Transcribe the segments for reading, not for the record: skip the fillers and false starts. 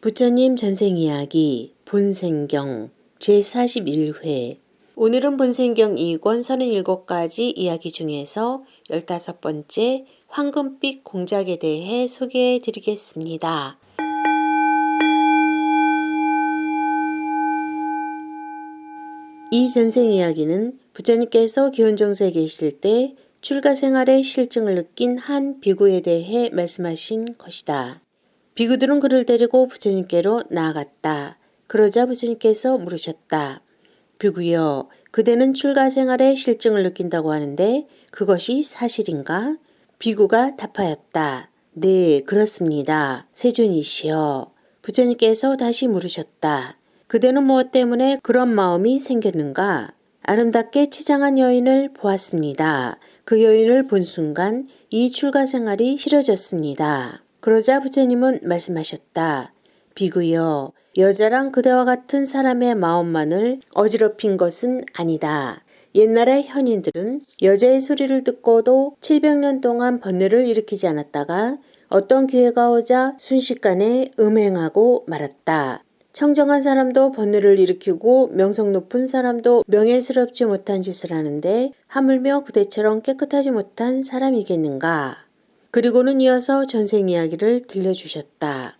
부처님 전생이야기 본생경 제41회. 오늘은 본생경 2권 37가지 이야기 중에서 15번째 황금빛 공작에 대해 소개해 드리겠습니다. 이 전생 이야기는 부처님께서 기원정세에 계실 때 출가 생활의 실증을 느낀 한 비구에 대해 말씀하신 것이다. 비구들은 그를 데리고 부처님께로 나아갔다. 그러자 부처님께서 물으셨다. 비구여, 그대는 출가 생활의 실증을 느낀다고 하는데 그것이 사실인가? 비구가 답하였다. 네, 그렇습니다. 세존이시여. 부처님께서 다시 물으셨다. 그대는 무엇 때문에 그런 마음이 생겼는가? 아름답게 치장한 여인을 보았습니다. 그 여인을 본 순간 이 출가 생활이 싫어졌습니다. 그러자 부처님은 말씀하셨다. 비구여, 여자랑 그대와 같은 사람의 마음만을 어지럽힌 것은 아니다. 옛날의 현인들은 여자의 소리를 듣고도 700년 동안 번뇌를 일으키지 않았다가 어떤 기회가 오자 순식간에 음행하고 말았다. 청정한 사람도 번뇌를 일으키고 명성 높은 사람도 명예스럽지 못한 짓을 하는데 하물며 그대처럼 깨끗하지 못한 사람이겠는가? 그리고는 이어서 전생 이야기를 들려주셨다.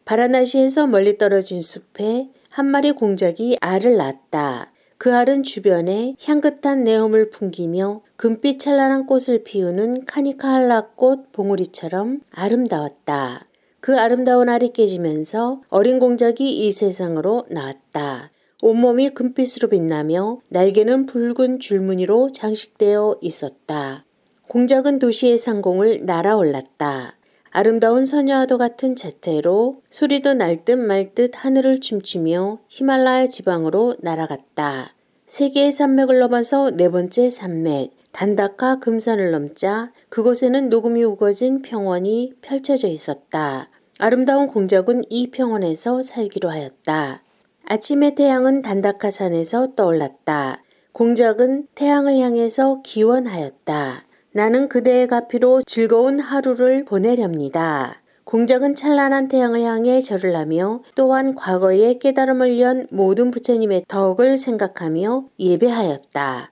바라나시에서 멀리 떨어진 숲에 한 마리 공작이 알을 낳았다. 그 알은 주변에 향긋한 내음을 풍기며 금빛 찬란한 꽃을 피우는 카니카 한라꽃 봉우리처럼 아름다웠다. 그 아름다운 알이 깨지면서 어린 공작이 이 세상으로 나왔다. 온몸이 금빛으로 빛나며 날개는 붉은 줄무늬로 장식되어 있었다. 공작은 도시의 상공을 날아올랐다. 아름다운 선녀와도 같은 자태로 소리도 날 듯 말 듯 하늘을 춤추며 히말라야 지방으로 날아갔다. 세 개의 산맥을 넘어서 네 번째 산맥 단다카 금산을 넘자 그곳에는 녹음이 우거진 평원이 펼쳐져 있었다. 아름다운 공작은 이 평원에서 살기로 하였다. 아침에 태양은 단다카 산에서 떠올랐다. 공작은 태양을 향해서 기원하였다. 나는 그대의 가피로 즐거운 하루를 보내렵니다. 공작은 찬란한 태양을 향해 절을 하며 또한 과거의 깨달음을 연 모든 부처님의 덕을 생각하며 예배하였다.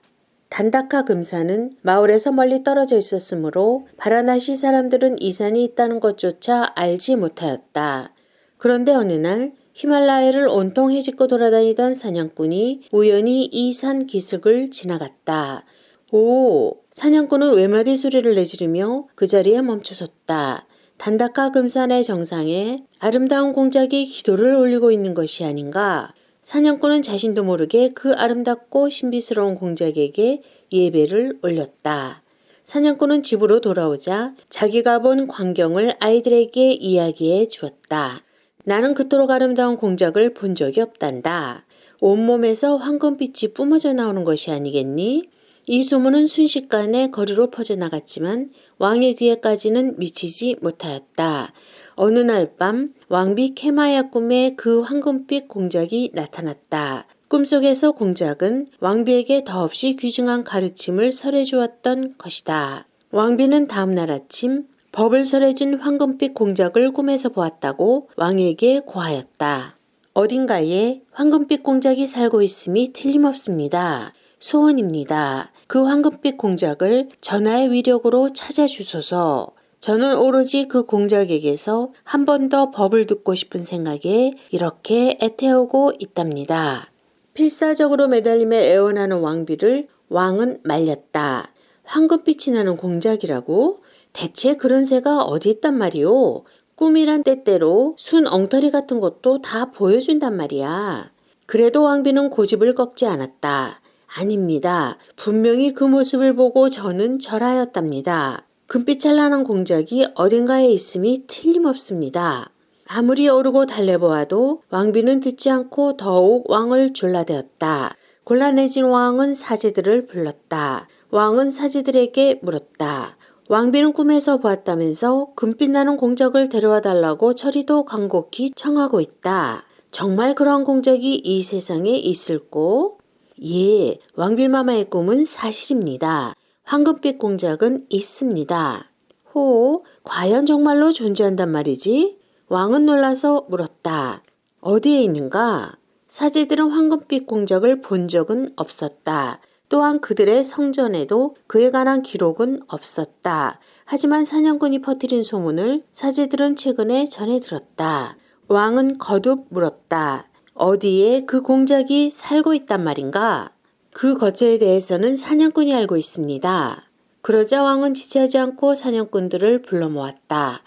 단다카 금산은 마을에서 멀리 떨어져 있었으므로 바라나시 사람들은 이 산이 있다는 것조차 알지 못하였다. 그런데 어느 날 히말라야를 온통 헤집고 돌아다니던 사냥꾼이 우연히 이 산 기슭을 지나갔다. 오! 사냥꾼은 외마디 소리를 내지르며 그 자리에 멈춰섰다. 단다카 금산의 정상에 아름다운 공작이 기도를 올리고 있는 것이 아닌가? 사냥꾼은 자신도 모르게 그 아름답고 신비스러운 공작에게 예배를 올렸다. 사냥꾼은 집으로 돌아오자 자기가 본 광경을 아이들에게 이야기해 주었다. 나는 그토록 아름다운 공작을 본 적이 없단다. 온몸에서 황금빛이 뿜어져 나오는 것이 아니겠니? 이 소문은 순식간에 거리로 퍼져나갔지만 왕의 귀에까지는 미치지 못하였다. 어느 날 밤 왕비 케마야 꿈에 그 황금빛 공작이 나타났다. 꿈속에서 공작은 왕비에게 더없이 귀중한 가르침을 설해주었던 것이다. 왕비는 다음날 아침 법을 설해준 황금빛 공작을 꿈에서 보았다고 왕에게 고하였다. 어딘가에 황금빛 공작이 살고 있음이 틀림없습니다. 소원입니다. 그 황금빛 공작을 전하의 위력으로 찾아주소서. 저는 오로지 그 공작에게서 한 번 더 법을 듣고 싶은 생각에 이렇게 애태우고 있답니다. 필사적으로 매달림에 애원하는 왕비를 왕은 말렸다. 황금빛이 나는 공작이라고? 대체 그런 새가 어디 있단 말이오? 꿈이란 때때로 순 엉터리 같은 것도 다 보여준단 말이야. 그래도 왕비는 고집을 꺾지 않았다. 아닙니다. 분명히 그 모습을 보고 저는 절하였답니다. 금빛 찬란한 공작이 어딘가에 있음이 틀림없습니다. 아무리 오르고 달래보아도 왕비는 듣지 않고 더욱 왕을 졸라대었다. 곤란해진 왕은 사제들을 불렀다. 왕은 사제들에게 물었다. 왕비는 꿈에서 보았다면서 금빛 나는 공작을 데려와 달라고 저리도 간곡히 청하고 있다. 정말 그러한 공작이 이 세상에 있을꼬? 예, 왕비마마의 꿈은 사실입니다. 황금빛 공작은 있습니다. 호, 과연 정말로 존재한단 말이지? 왕은 놀라서 물었다. 어디에 있는가? 사제들은 황금빛 공작을 본 적은 없었다. 또한 그들의 성전에도 그에 관한 기록은 없었다. 하지만 사냥꾼이 퍼뜨린 소문을 사제들은 최근에 전해 들었다. 왕은 거듭 물었다. 어디에 그 공작이 살고 있단 말인가? 그 거처에 대해서는 사냥꾼이 알고 있습니다. 그러자 왕은 지체하지 않고 사냥꾼들을 불러 모았다.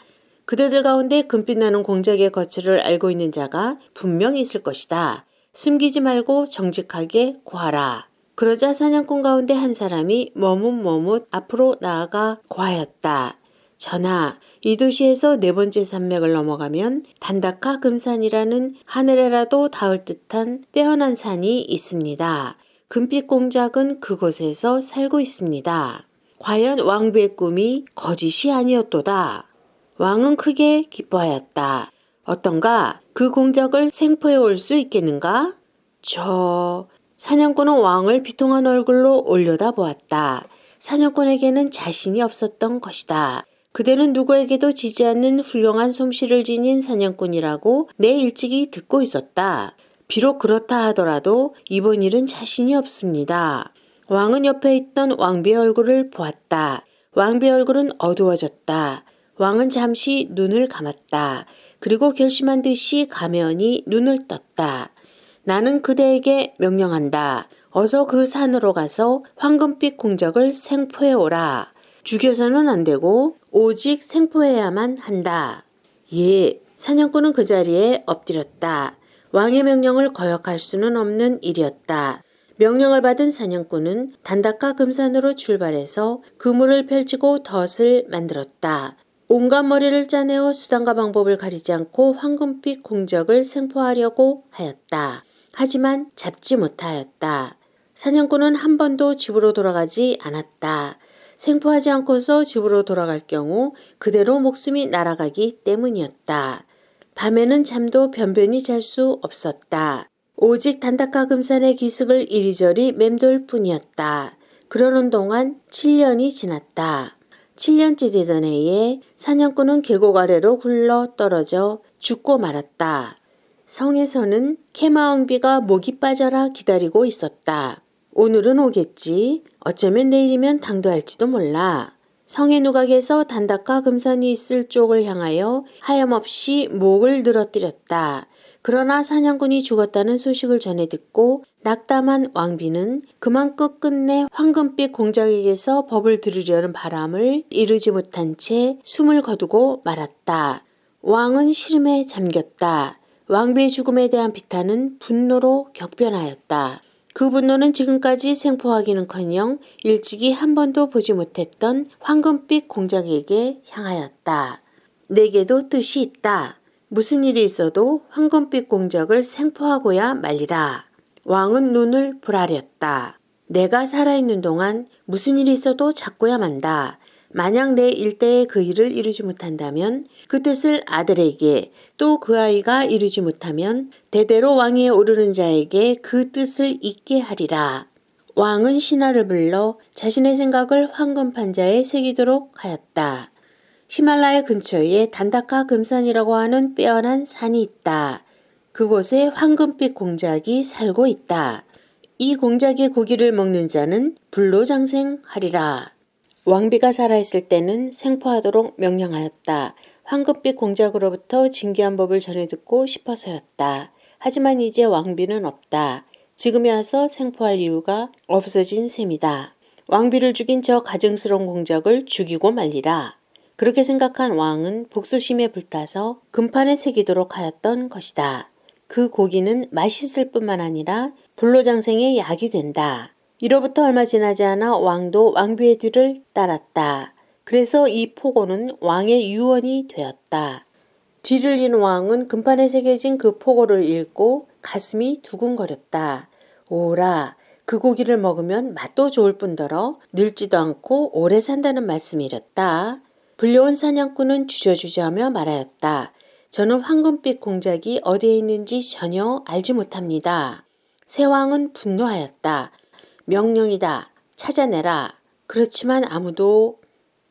그대들 가운데 금빛 나는 공작의 거처를 알고 있는 자가 분명 있을 것이다. 숨기지 말고 정직하게 고하라. 그러자 사냥꾼 가운데 한 사람이 머뭇머뭇 앞으로 나아가 고하였다. 전하, 이 도시에서 네 번째 산맥을 넘어가면 단다카 금산이라는 하늘에라도 닿을 듯한 빼어난 산이 있습니다. 금빛 공작은 그곳에서 살고 있습니다. 과연 왕비의 꿈이 거짓이 아니었도다. 왕은 크게 기뻐하였다. 어떤가? 그 공작을 생포해 올 수 있겠는가? 사냥꾼은 왕을 비통한 얼굴로 올려다보았다. 사냥꾼에게는 자신이 없었던 것이다. 그대는 누구에게도 지지 않는 훌륭한 솜씨를 지닌 사냥꾼이라고 내 일찍이 듣고 있었다. 비록 그렇다 하더라도 이번 일은 자신이 없습니다. 왕은 옆에 있던 왕비의 얼굴을 보았다. 왕비의 얼굴은 어두워졌다. 왕은 잠시 눈을 감았다. 그리고 결심한 듯이 가면이 눈을 떴다. 나는 그대에게 명령한다. 어서 그 산으로 가서 황금빛 공작을 생포해 오라. 죽여서는 안 되고 오직 생포해야만 한다. 예, 사냥꾼은 그 자리에 엎드렸다. 왕의 명령을 거역할 수는 없는 일이었다. 명령을 받은 사냥꾼은 단다카 금산으로 출발해서 그물을 펼치고 덫을 만들었다. 온갖 머리를 짜내어 수단과 방법을 가리지 않고 황금빛 공작을 생포하려고 하였다. 하지만 잡지 못하였다. 사냥꾼은 한 번도 집으로 돌아가지 않았다. 생포하지 않고서 집으로 돌아갈 경우 그대로 목숨이 날아가기 때문이었다. 밤에는 잠도 변변히 잘 수 없었다. 오직 단다카 금산의 기슭을 이리저리 맴돌 뿐이었다. 그러는 동안 7년이 지났다. 7년째 되던 해에 사냥꾼은 계곡 아래로 굴러 떨어져 죽고 말았다. 성에서는 케마왕비가 목이 빠져라 기다리고 있었다. 오늘은 오겠지. 어쩌면 내일이면 당도할지도 몰라. 성의 누각에서 단다카 금산이 있을 쪽을 향하여 하염없이 목을 늘어뜨렸다. 그러나 사냥꾼이 죽었다는 소식을 전해 듣고 낙담한 왕비는 그만 끝끝내 황금빛 공작에게서 법을 들으려는 바람을 이루지 못한 채 숨을 거두고 말았다. 왕은 시름에 잠겼다. 왕비의 죽음에 대한 비탄은 분노로 격변하였다. 그 분노는 지금까지 생포하기는커녕 일찍이 한 번도 보지 못했던 황금빛 공작에게 향하였다. 내게도 뜻이 있다. 무슨 일이 있어도 황금빛 공작을 생포하고야 말리라. 왕은 눈을 부라렸다. 내가 살아있는 동안 무슨 일이 있어도 잡고야 만다. 만약 내 일대에 그 일을 이루지 못한다면 그 뜻을 아들에게 또 그 아이가 이루지 못하면 대대로 왕위에 오르는 자에게 그 뜻을 잊게 하리라. 왕은 신하를 불러 자신의 생각을 황금 판자에 새기도록 하였다. 히말라야 근처에 단다카 금산이라고 하는 빼어난 산이 있다. 그곳에 황금빛 공작이 살고 있다. 이 공작의 고기를 먹는 자는 불로장생하리라. 왕비가 살아있을 때는 생포하도록 명령하였다. 황금빛 공작으로부터 진귀한 법을 전해 듣고 싶어서였다. 하지만 이제 왕비는 없다. 지금에 와서 생포할 이유가 없어진 셈이다. 왕비를 죽인 저 가증스러운 공작을 죽이고 말리라. 그렇게 생각한 왕은 복수심에 불타서 금판에 새기도록 하였던 것이다. 그 고기는 맛있을 뿐만 아니라 불로장생의 약이 된다. 이로부터 얼마 지나지 않아 왕도 왕비의 뒤를 따랐다. 그래서 이 포고는 왕의 유언이 되었다. 뒤를 잇는 왕은 금판에 새겨진 그 포고를 읽고 가슴이 두근거렸다. 오라, 그 고기를 먹으면 맛도 좋을 뿐더러 늙지도 않고 오래 산다는 말씀이랬다. 불려온 사냥꾼은 주저주저하며 말하였다. 저는 황금빛 공작이 어디에 있는지 전혀 알지 못합니다. 새 왕은 분노하였다. 명령이다. 찾아내라. 그렇지만 아무도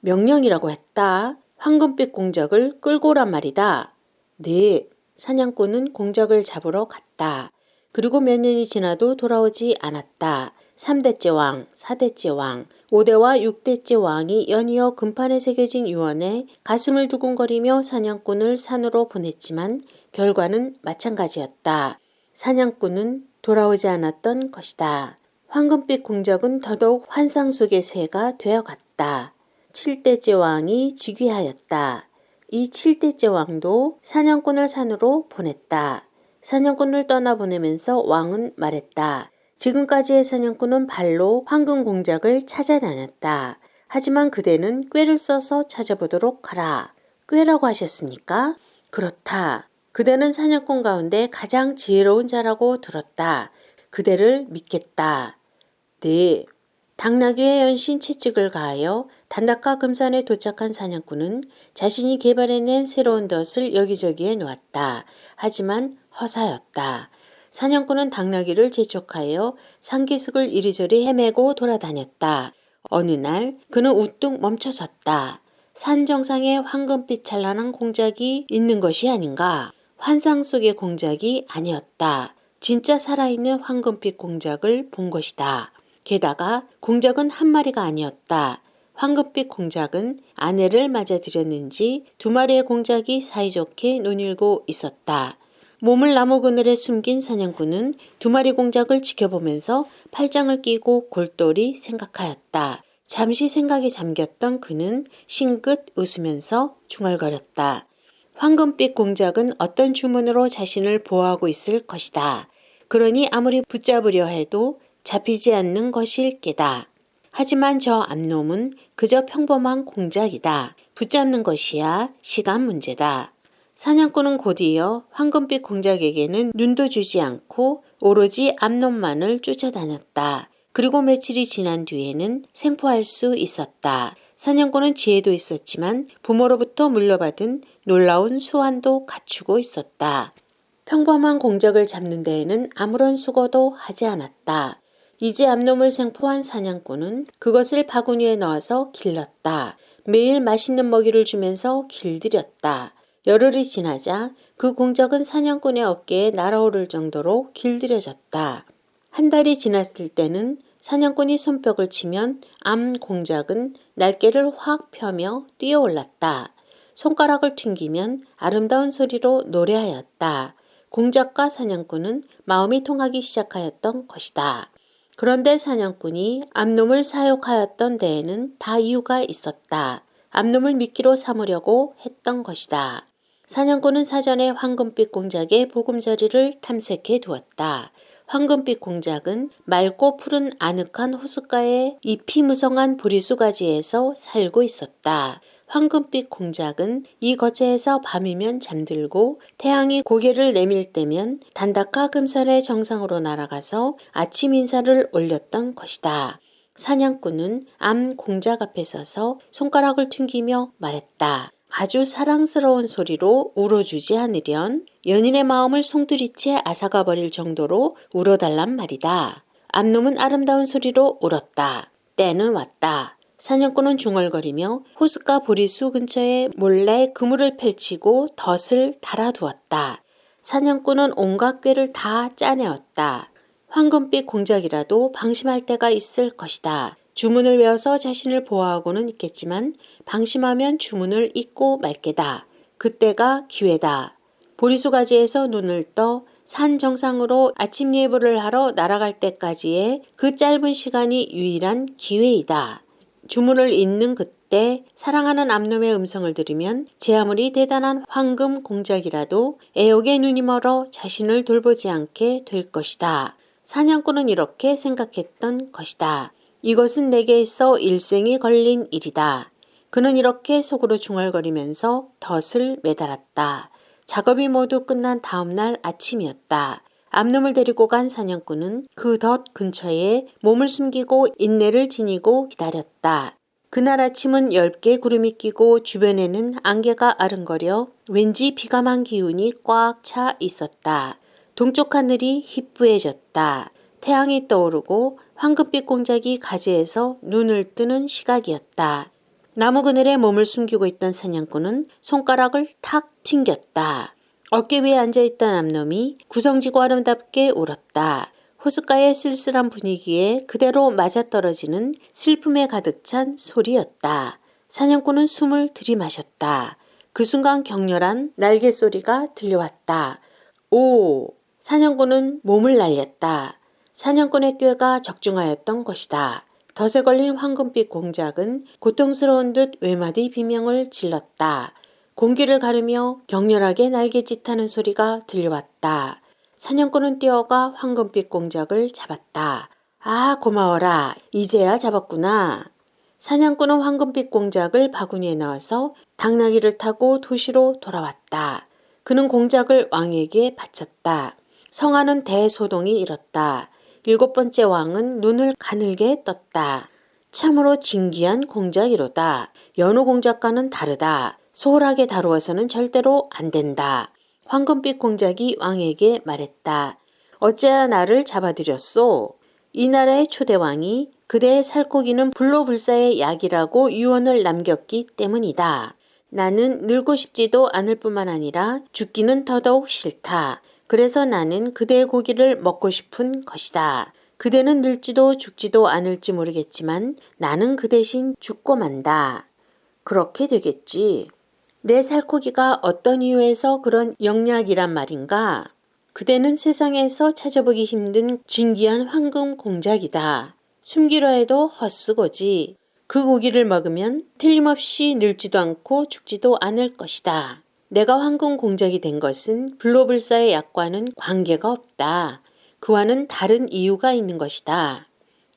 명령이라고 했다. 황금빛 공작을 끌고 오란 말이다. 네, 사냥꾼은 공작을 잡으러 갔다. 그리고 몇 년이 지나도 돌아오지 않았다. 3대째 왕, 4대째 왕, 5대와 6대째 왕이 연이어 금판에 새겨진 유언에 가슴을 두근거리며 사냥꾼을 산으로 보냈지만 결과는 마찬가지였다. 사냥꾼은 돌아오지 않았던 것이다. 황금빛 공작은 더더욱 환상 속의 새가 되어갔다. 7대째 왕이 즉위하였다. 이 7대째 왕도 사냥꾼을 산으로 보냈다. 사냥꾼을 떠나보내면서 왕은 말했다. 지금까지의 사냥꾼은 발로 황금 공작을 찾아다녔다. 하지만 그대는 꾀를 써서 찾아보도록 하라. 꾀라고 하셨습니까? 그렇다. 그대는 사냥꾼 가운데 가장 지혜로운 자라고 들었다. 그대를 믿겠다. 네. 당나귀의 연신 채찍을 가하여 단다카 금산에 도착한 사냥꾼은 자신이 개발해낸 새로운 덫을 여기저기에 놓았다. 하지만 허사였다. 사냥꾼은 당나귀를 재촉하여 상기슭을 이리저리 헤매고 돌아다녔다. 어느 날 그는 우뚝 멈춰섰다. 산 정상에 황금빛 찬란한 공작이 있는 것이 아닌가. 환상 속의 공작이 아니었다. 진짜 살아있는 황금빛 공작을 본 것이다. 게다가 공작은 한 마리가 아니었다. 황금빛 공작은 아내를 맞아들였는지 2마리의 공작이 사이좋게 논일고 있었다. 몸을 나무 그늘에 숨긴 사냥꾼은 2마리 공작을 지켜보면서 팔짱을 끼고 골똘히 생각하였다. 잠시 생각에 잠겼던 그는 싱긋 웃으면서 중얼거렸다. 황금빛 공작은 어떤 주문으로 자신을 보호하고 있을 것이다. 그러니 아무리 붙잡으려 해도 잡히지 않는 것일 게다. 하지만 저 암놈은 그저 평범한 공작이다. 붙잡는 것이야 시간 문제다. 사냥꾼은 곧이어 황금빛 공작에게는 눈도 주지 않고 오로지 암놈만을 쫓아다녔다. 그리고 며칠이 지난 뒤에는 생포할 수 있었다. 사냥꾼은 지혜도 있었지만 부모로부터 물려받은 놀라운 수완도 갖추고 있었다. 평범한 공작을 잡는 데에는 아무런 수고도 하지 않았다. 이제 암놈을 생포한 사냥꾼은 그것을 바구니에 넣어서 길렀다. 매일 맛있는 먹이를 주면서 길들였다. 열흘이 지나자 그 공작은 사냥꾼의 어깨에 날아오를 정도로 길들여졌다. 한 달이 지났을 때는 사냥꾼이 손뼉을 치면 암 공작은 날개를 확 펴며 뛰어올랐다. 손가락을 튕기면 아름다운 소리로 노래하였다. 공작과 사냥꾼은 마음이 통하기 시작하였던 것이다. 그런데 사냥꾼이 암놈을 사육하였던 데에는 다 이유가 있었다. 암놈을 미끼로 삼으려고 했던 것이다. 사냥꾼은 사전에 황금빛 공작의 보금자리를 탐색해 두었다. 황금빛 공작은 맑고 푸른 아늑한 호숫가의 잎이 무성한 보리수가지에서 살고 있었다. 황금빛 공작은 이 거처에서 밤이면 잠들고 태양이 고개를 내밀 때면 단다카 금산의 정상으로 날아가서 아침 인사를 올렸던 것이다. 사냥꾼은 암 공작 앞에 서서 손가락을 튕기며 말했다. 아주 사랑스러운 소리로 울어주지 않으련 연인의 마음을 송두리째 앗아가 버릴 정도로 울어달란 말이다. 암놈은 아름다운 소리로 울었다. 때는 왔다. 사냥꾼은 중얼거리며 호숫가 보리수 근처에 몰래 그물을 펼치고 덫을 달아두었다. 사냥꾼은 온갖 꾀를 다 짜내었다. 황금빛 공작이라도 방심할 때가 있을 것이다. 주문을 외워서 자신을 보호하고는 있겠지만 방심하면 주문을 잊고 말게다. 그때가 기회다. 보리수가지에서 눈을 떠 산 정상으로 아침 예보를 하러 날아갈 때까지의 그 짧은 시간이 유일한 기회이다. 주문을 잊는 그때 사랑하는 암놈의 음성을 들으면 제 아무리 대단한 황금 공작이라도 애옥에 눈이 멀어 자신을 돌보지 않게 될 것이다. 사냥꾼은 이렇게 생각했던 것이다. 이것은 내게 있어 일생이 걸린 일이다. 그는 이렇게 속으로 중얼거리면서 덫을 매달았다. 작업이 모두 끝난 다음 날 아침이었다. 암놈을 데리고 간 사냥꾼은 그 덫 근처에 몸을 숨기고 인내를 지니고 기다렸다. 그날 아침은 엷게 구름이 끼고 주변에는 안개가 아른거려 왠지 비감한 기운이 꽉 차 있었다. 동쪽 하늘이 희뿌해졌다. 태양이 떠오르고 황금빛 공작이 가지에서 눈을 뜨는 시각이었다. 나무 그늘에 몸을 숨기고 있던 사냥꾼은 손가락을 탁 튕겼다. 어깨 위에 앉아있던 암놈이 구성지고 아름답게 울었다. 호숫가의 쓸쓸한 분위기에 그대로 맞아떨어지는 슬픔에 가득 찬 소리였다. 사냥꾼은 숨을 들이마셨다. 그 순간 격렬한 날개 소리가 들려왔다. 오! 사냥꾼은 몸을 날렸다. 사냥꾼의 꾀가 적중하였던 것이다. 덫에 걸린 황금빛 공작은 고통스러운 듯 외마디 비명을 질렀다. 공기를 가르며 격렬하게 날갯짓하는 소리가 들려왔다. 사냥꾼은 뛰어가 황금빛 공작을 잡았다. 아, 고마워라. 이제야 잡았구나. 사냥꾼은 황금빛 공작을 바구니에 넣어서 당나귀를 타고 도시로 돌아왔다. 그는 공작을 왕에게 바쳤다. 성하는 대소동이 일었다. 7번째 왕은 눈을 가늘게 떴다. 참으로 진기한 공작이로다. 여느 공작과는 다르다. 소홀하게 다루어서는 절대로 안 된다. 황금빛 공작이 왕에게 말했다. 어째야 나를 잡아들였소? 이 나라의 초대왕이 그대의 살코기는 불로불사의 약이라고 유언을 남겼기 때문이다. 나는 늙고 싶지도 않을 뿐만 아니라 죽기는 더더욱 싫다. 그래서 나는 그대의 고기를 먹고 싶은 것이다. 그대는 늙지도 죽지도 않을지 모르겠지만 나는 그 대신 죽고 만다. 그렇게 되겠지. 내 살코기가 어떤 이유에서 그런 영약이란 말인가? 그대는 세상에서 찾아보기 힘든 진귀한 황금 공작이다. 숨기려 해도 헛수고지. 그 고기를 먹으면 틀림없이 늙지도 않고 죽지도 않을 것이다. 내가 황금 공작이 된 것은 불로불사의 약과는 관계가 없다. 그와는 다른 이유가 있는 것이다.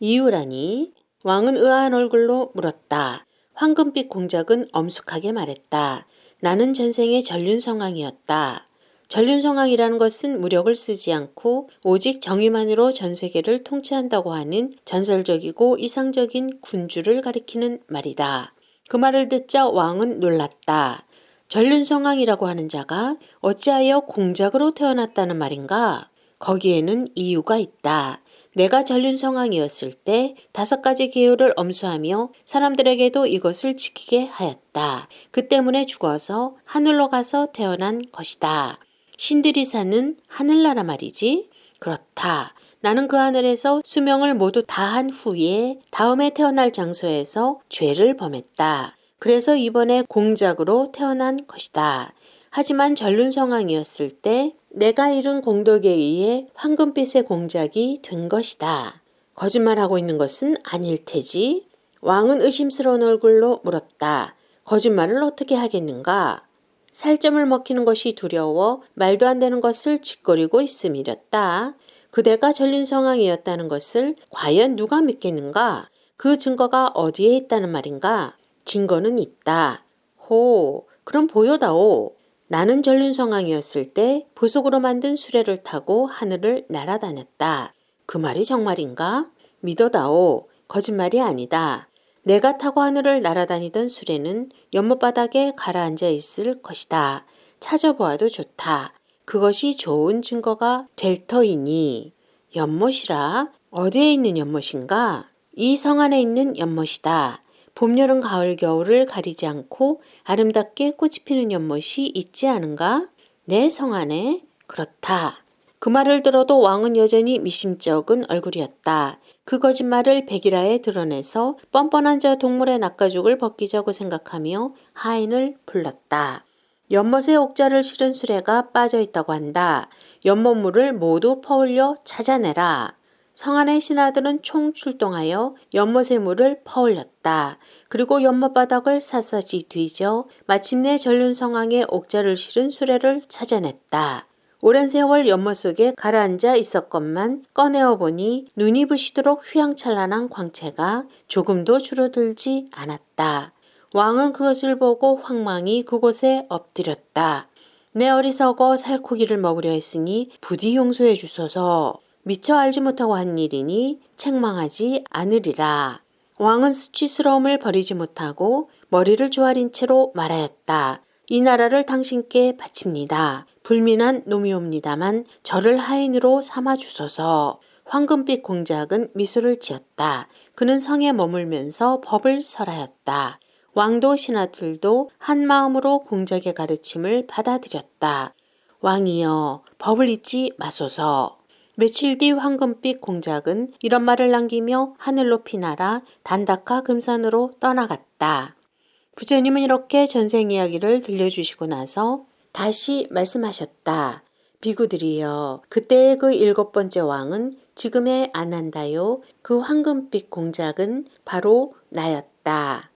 이유라니? 왕은 의아한 얼굴로 물었다. 황금빛 공작은 엄숙하게 말했다. 나는 전생의 전륜성왕이었다. 전륜성왕이라는 것은 무력을 쓰지 않고 오직 정의만으로 전 세계를 통치한다고 하는 전설적이고 이상적인 군주를 가리키는 말이다. 그 말을 듣자 왕은 놀랐다. 전륜성왕이라고 하는 자가 어찌하여 공작으로 태어났다는 말인가? 거기에는 이유가 있다. 내가 전륜성왕이었을 때 5가지 계율을 엄수하며 사람들에게도 이것을 지키게 하였다. 그 때문에 죽어서 하늘로 가서 태어난 것이다. 신들이 사는 하늘나라 말이지? 그렇다. 나는 그 하늘에서 수명을 모두 다한 후에 다음에 태어날 장소에서 죄를 범했다. 그래서 이번에 공작으로 태어난 것이다. 하지만 전륜성왕이었을 때 내가 이룬 공덕에 의해 황금빛의 공작이 된 것이다. 거짓말하고 있는 것은 아닐 테지? 왕은 의심스러운 얼굴로 물었다. 거짓말을 어떻게 하겠는가? 살점을 먹히는 것이 두려워 말도 안 되는 것을 짓거리고 있음이렸다. 그대가 전륜성왕이었다는 것을 과연 누가 믿겠는가? 그 증거가 어디에 있다는 말인가? 증거는 있다. 호, 그럼 보여다오. 나는 전륜성왕이었을 때 보석으로 만든 수레를 타고 하늘을 날아다녔다. 그 말이 정말인가? 믿어다오. 거짓말이 아니다. 내가 타고 하늘을 날아다니던 수레는 연못바닥에 가라앉아 있을 것이다. 찾아보아도 좋다. 그것이 좋은 증거가 될 터이니. 연못이라? 어디에 있는 연못인가? 이 성 안에 있는 연못이다. 봄, 여름, 가을, 겨울을 가리지 않고 아름답게 꽃이 피는 연못이 있지 않은가? 내 성 안에? 그렇다. 그 말을 들어도 왕은 여전히 미심쩍은 얼굴이었다. 그 거짓말을 백일하에 드러내서 뻔뻔한 저 동물의 낚아죽을 벗기자고 생각하며 하인을 불렀다. 연못에 옥자를 실은 수레가 빠져 있다고 한다. 연못물을 모두 퍼올려 찾아내라. 성 안의 신하들은 총 출동하여 연못의 물을 퍼올렸다. 그리고 연못 바닥을 샅샅이 뒤져 마침내 전륜성왕의 옥자를 실은 수레를 찾아냈다. 오랜 세월 연못 속에 가라앉아 있었건만 꺼내어 보니 눈이 부시도록 휘황찬란한 광채가 조금도 줄어들지 않았다. 왕은 그것을 보고 황망히 그곳에 엎드렸다. 내 어리석어 살코기를 먹으려 했으니 부디 용서해 주소서. 미처 알지 못하고 한 일이니 책망하지 않으리라. 왕은 수치스러움을 버리지 못하고 머리를 조아린 채로 말하였다. 이 나라를 당신께 바칩니다. 불민한 놈이옵니다만 저를 하인으로 삼아 주소서. 황금빛 공작은 미소를 지었다. 그는 성에 머물면서 법을 설하였다. 왕도 신하들도 한 마음으로 공작의 가르침을 받아들였다. 왕이여 법을 잊지 마소서. 며칠 뒤 황금빛 공작은 이런 말을 남기며 하늘 높이 날아 단다카 금산으로 떠나갔다. 부처님은 이렇게 전생 이야기를 들려주시고 나서 다시 말씀하셨다. 비구들이여, 그때의 그 7번째 왕은 지금의 아난다요. 그 황금빛 공작은 바로 나였다.